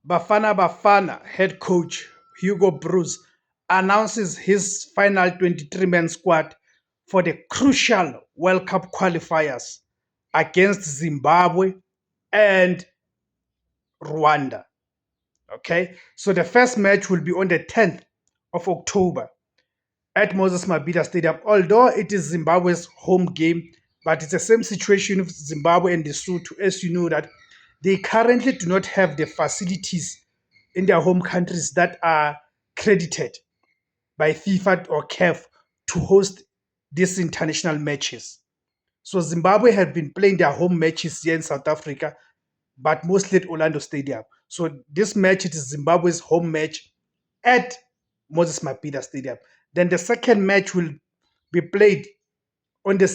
Bafana Bafana head coach Hugo Broos announces his final 23-man squad for the crucial World Cup qualifiers against Zimbabwe and Rwanda. Okay, so the first match will be on the 10th of October at Moses Mabhida Stadium. Although it is Zimbabwe's home game, but it's the same situation with Zimbabwe and Lesotho, as you know that they currently do not have the facilities in their home countries that are credited by FIFA or CAF to host these international matches. So Zimbabwe have been playing their home matches here in South Africa, but mostly at Orlando Stadium. So this match, it is Zimbabwe's home match at Moses Mabhida Stadium. Then the second match will be played on the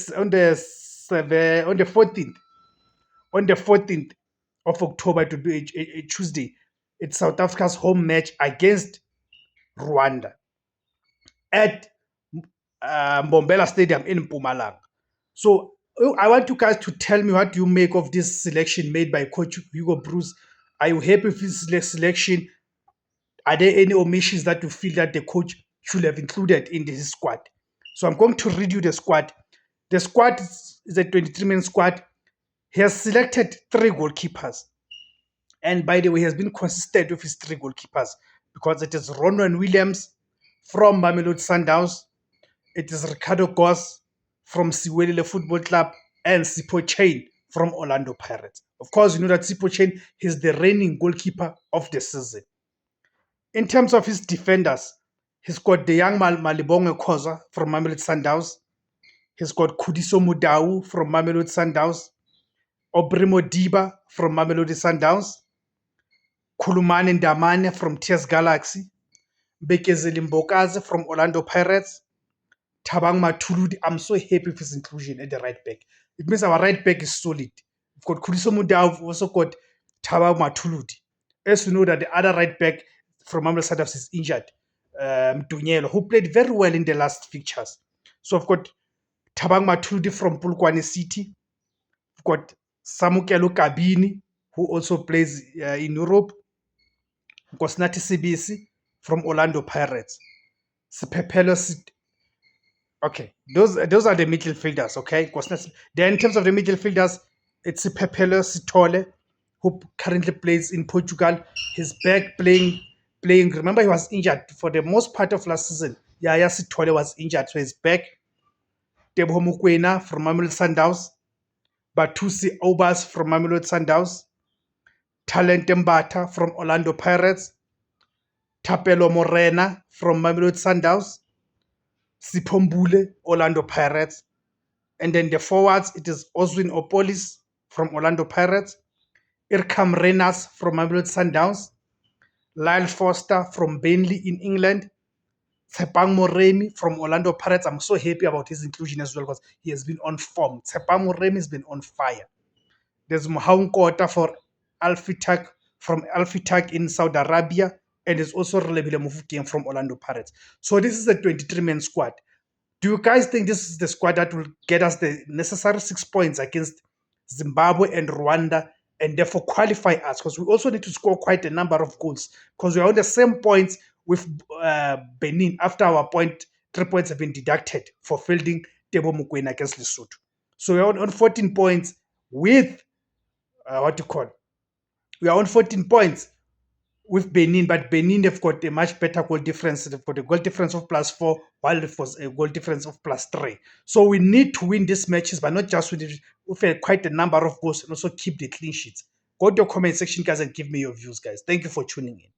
14th of October, to be a Tuesday. It's South Africa's home match against Rwanda at Mbombela Stadium in Mpumalanga. So I want you guys to tell me what you make of this selection made by Coach Hugo Broos. Are you happy with this selection? Are there any omissions that you feel that the coach should have included in his squad? So I'm going to read you the squad. The squad is a 23-man squad. He has selected 3 goalkeepers. And by the way, he has been consistent with his 3 goalkeepers because it is Ronwen Williams from Mamelodi Sundowns. It is Ricardo Goss from Siwelile Football Club and Sipho Chain from Orlando Pirates. Of course, you know that Sipho Chain is the reigning goalkeeper of the season. In terms of his defenders, he's got the young Malibonge Khoza from Mamelodi Sundowns. He's got Khudiso Mudau from Mamelodi Sundowns. Obrimo Diba from Mamelodi Sundowns. Khulumane Ndamane from TS Galaxy. Bekezeli Mbokazi from Orlando Pirates. Thabang Mathuludi. I'm so happy with his inclusion at the right back. It means our right back is solid. We've got Khudiso Mudau, we've also got Thabang Mathuludi. As you know that the other right back from Mamelodi Sundowns is injured, Dunyelo, who played very well in the last fixtures. So I've got Thabang Mathuludi from Polokwane City. We've got Samukelo Kabini, who also plays in Europe. We've got Snati Sibisi from Orlando Pirates. Okay, those are the midfielders, okay? Then in terms of the midfielders, it's Pepelo Sitole, who currently plays in Portugal. He's back playing. Remember, he was injured for the most part of last season. Yaya Sitole was injured, so he's back. Teboho Mokoena from Mamelodi Sundowns. Batusi Obas from Mamelodi Sundowns. Talent Mbata from Orlando Pirates. Tapelo Morena from Mamelodi Sundowns. Siphombule, Orlando Pirates. And then the forwards, it is Oswin Opolis from Orlando Pirates. Irkam Renas from Mamelodi Sundowns. Lyle Foster from Burnley in England. Tshepang Moremi from Orlando Pirates. I'm so happy about his inclusion as well because he has been on form. Tshepang Moremi has been on fire. There's Mohaun Kota for Al-Fitag from Al-Fitag in Saudi Arabia. And there's also Relebile Mofokeng from Orlando Pirates. So this is a 23-man squad. Do you guys think this is the squad that will get us the necessary 6 points against Zimbabwe and Rwanda and therefore qualify us? Because we also need to score quite a number of goals because we are on the same points with Benin after our 3 points have been deducted for fielding Teboho Mokoena against Lesotho. So we are on 14 points with, we are on 14 points with Benin, but Benin have got a much better goal difference. They've got a goal difference of +4, while it was a goal difference of +3. So we need to win these matches, but not just with quite a number of goals and also keep the clean sheets. Go to the comment section, guys, and give me your views, guys. Thank you for tuning in.